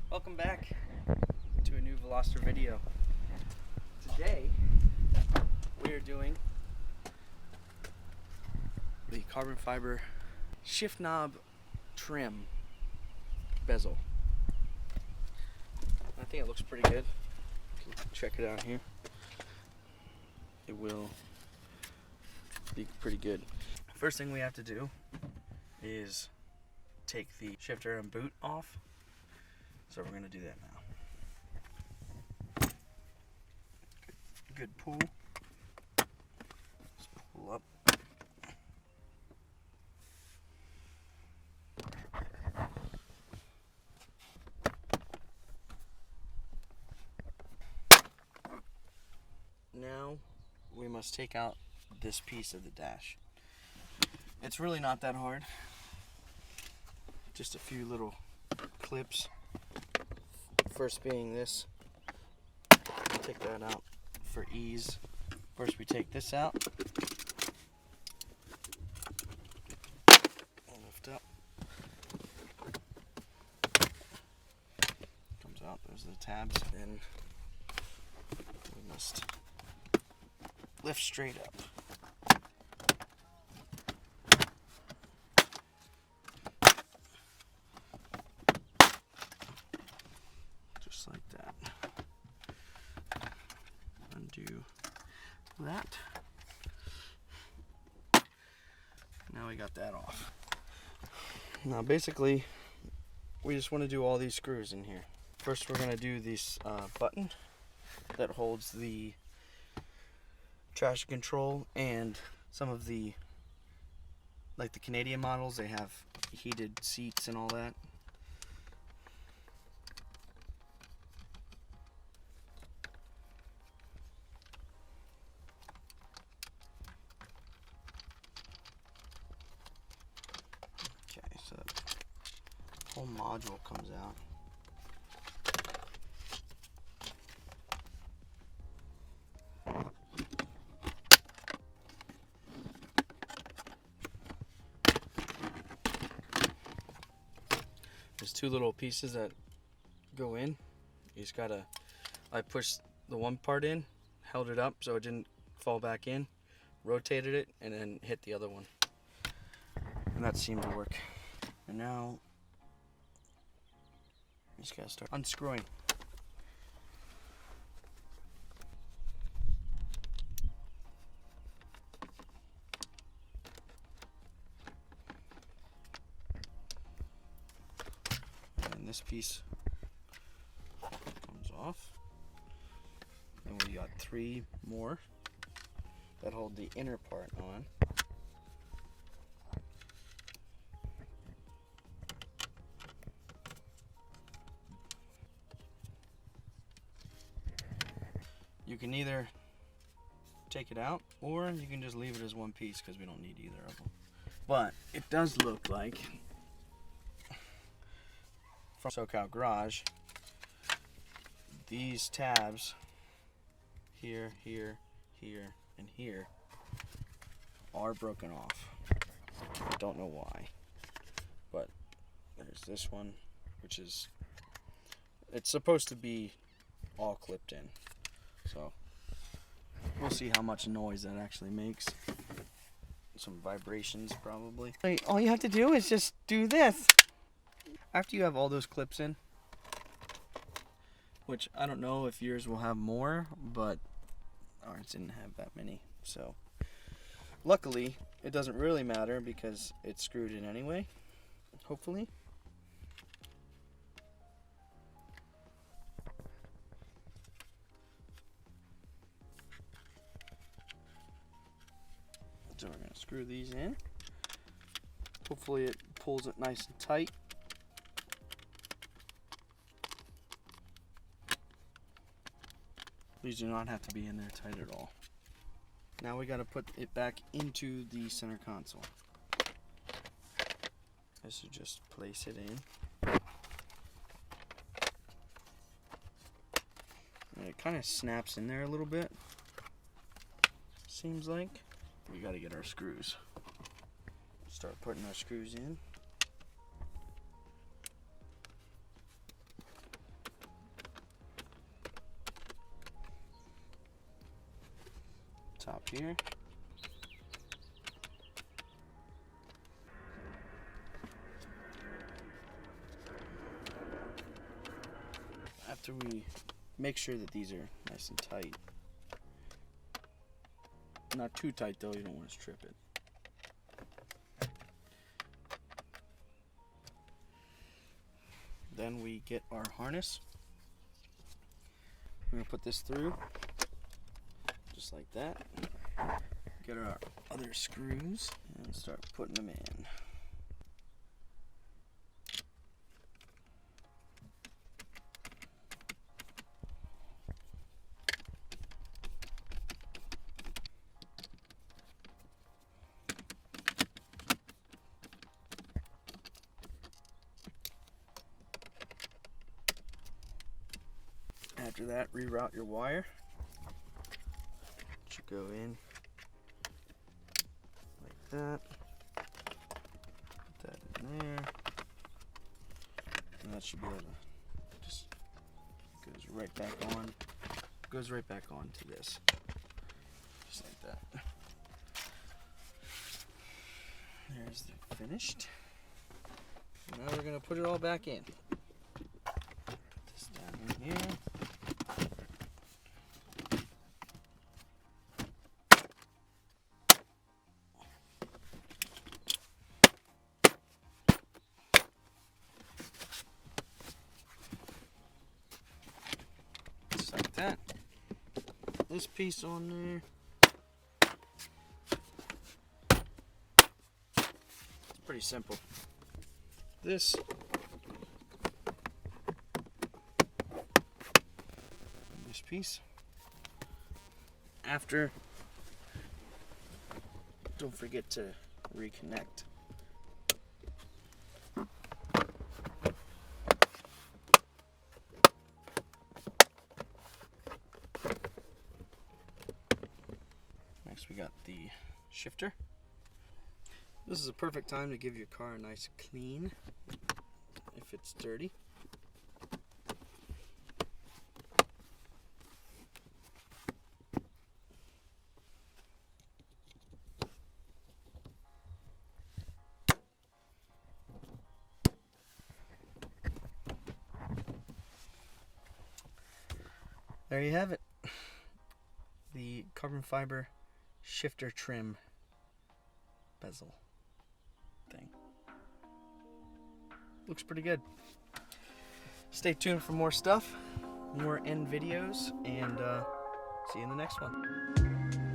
Welcome back to a new Veloster video. Today we are doing the carbon fiber shift knob trim bezel. I think it looks pretty good. You can check it out here. It will be pretty good. First thing we have to do is take the shifter and boot off. So we're going to do that now. Good pull. Just pull up. Now we must take out this piece of the dash. It's really not that hard. Just a few little clips. First being this. Take that out for ease. First we take this out. Lift up. Comes out, there's the tabs. Then we must lift straight up. Just like that. Undo that. Now we got that off. Now basically we just want to do all these screws in here. First we're going to do this button that holds the traction control, and some of the, like the Canadian models, they have heated seats and all that. Okay, so the whole module comes out. There's two little pieces that go in. You just gotta, I pushed the one part in, held it up so it didn't fall back in, rotated it, and then hit the other one. And that seemed to work. And now, you just gotta start unscrewing. This piece comes off, and we got three more that hold the inner part on. You can either take it out, or you can just leave it as one piece because we don't need either of them. But it does look like, from SoCal Garage, these tabs here, here, here, and here are broken off. I don't know why, but there's this one, which is, it's supposed to be all clipped in, so we'll see how much noise that actually makes. Some vibrations probably. All you have to do is just do this. After you have all those clips in, which I don't know if yours will have more, but ours didn't have that many. So luckily it doesn't really matter because it's screwed in anyway, hopefully. So we're going to screw these in. Hopefully it pulls it nice and tight. These do not have to be in there tight at all. Now we got to put it back into the center console. This is just place it in. And it kind of snaps in there a little bit. Seems like. We got to get our screws. Start putting our screws in. Top here. After we make sure that these are nice and tight. Not too tight though, you don't want to strip it. Then we get our harness. We're going to put this through, just like that. Get our other screws and start putting them in. After that, reroute your wire. It should go in like that. Put that in there. And that should be able to just goes right back on. Goes right back on to this. Just like that. There's the finished. Now we're gonna put it all back in. Put this down in here. Like that. This piece on there. It's pretty simple. This piece. After, don't forget to reconnect. Next we got the shifter. This is a perfect time to give your car a nice clean if it's dirty. There you have it. The carbon fiber shifter trim bezel thing. Looks pretty good. Stay tuned for more stuff, more end videos, and see you in the next one.